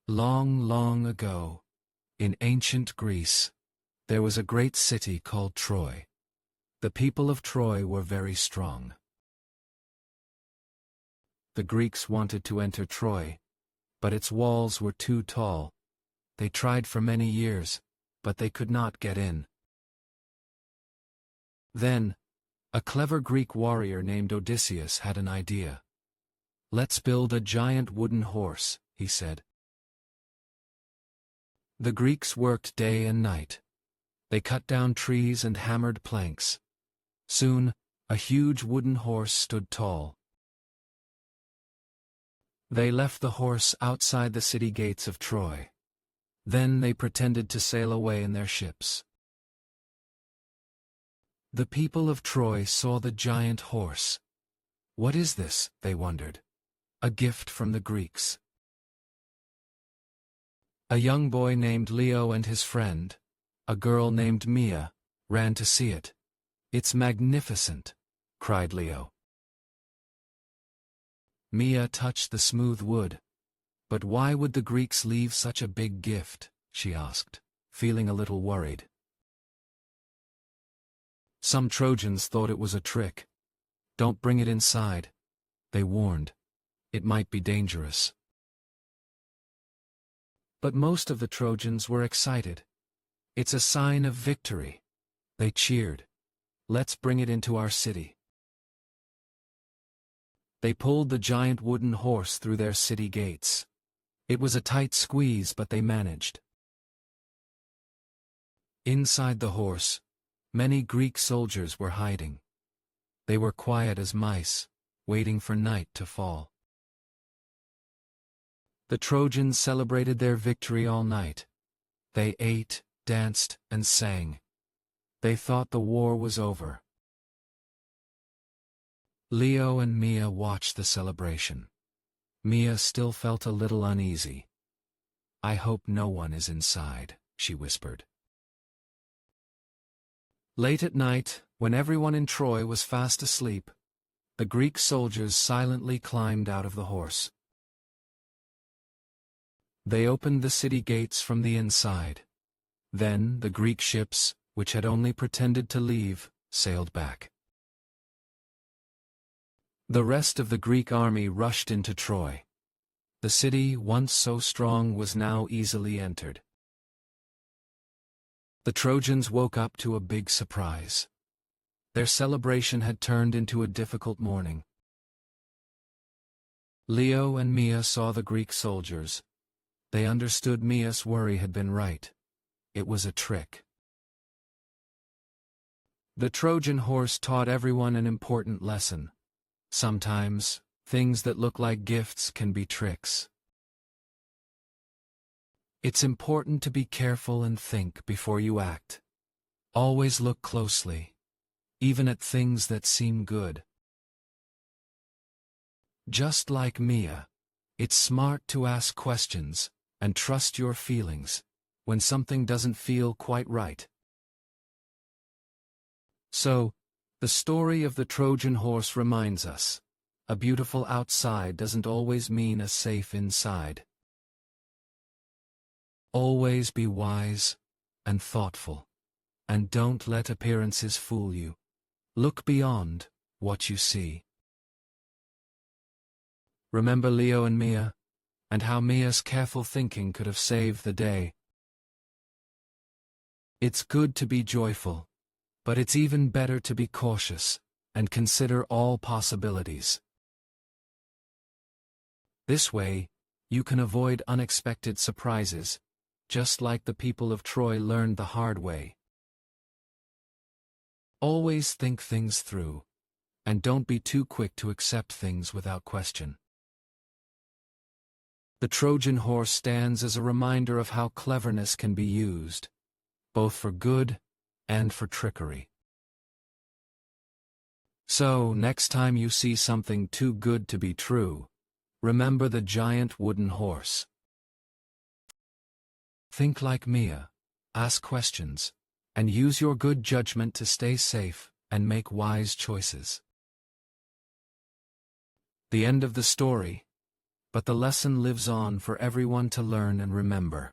Long, long ago, in ancient Greece, there was a great city called Troy. The people of Troy were very strong. The Greeks wanted to enter Troy, but its walls were too tall. They tried for many years, but they could not get in. Then, a clever Greek warrior named Odysseus had an idea. "Let's build a giant wooden horse," he said. The Greeks worked day and night. They cut down trees and hammered planks. Soon, a huge wooden horse stood tall. They left the horse outside the city gates of Troy. Then they pretended to sail away in their ships. The people of Troy saw the giant horse. "What is this?" they wondered. "A gift from the Greeks." A young boy named Leo and his friend, a girl named Mia, ran to see it. "It's magnificent," cried Leo. Mia touched the smooth wood. "But why would the Greeks leave such a big gift?" she asked, feeling a little worried. "Some Trojans thought it was a trick. Don't bring it inside," they warned. "It might be dangerous." But most of the Trojans were excited. "It's a sign of victory," they cheered. "Let's bring it into our city." They pulled the giant wooden horse through their city gates. It was a tight squeeze, but they managed. Inside the horse, many Greek soldiers were hiding. They were quiet as mice, waiting for night to fall. The Trojans celebrated their victory all night. They ate, danced, and sang. They thought the war was over. Leo and Mia watched the celebration. Mia still felt a little uneasy. "I hope no one is inside," she whispered. Late at night, when everyone in Troy was fast asleep, the Greek soldiers silently climbed out of the horse. They opened the city gates from the inside. Then the Greek ships, which had only pretended to leave, sailed back. The rest of the Greek army rushed into Troy. The city, once so strong, was now easily entered. The Trojans woke up to a big surprise. Their celebration had turned into a difficult morning. Leo and Mia saw the Greek soldiers. They understood Mia's worry had been right. It was a trick. The Trojan horse taught everyone an important lesson. Sometimes, things that look like gifts can be tricks. It's important to be careful and think before you act. Always look closely, even at things that seem good. Just like Mia, it's smart to ask questions and trust your feelings when something doesn't feel quite right. So, the story of the Trojan horse reminds us, a beautiful outside doesn't always mean a safe inside. Always be wise and thoughtful, and don't let appearances fool you. Look beyond what you see. Remember Leo and Mia, and how Mia's careful thinking could have saved the day. It's good to be joyful, but it's even better to be cautious and consider all possibilities. This way, you can avoid unexpected surprises, just like the people of Troy learned the hard way. Always think things through, and don't be too quick to accept things without question. The Trojan horse stands as a reminder of how cleverness can be used, both for good and for trickery. So, next time you see something too good to be true, remember the giant wooden horse. Think like Mia, ask questions, and use your good judgment to stay safe and make wise choices. The end of the story. But the lesson lives on for everyone to learn and remember.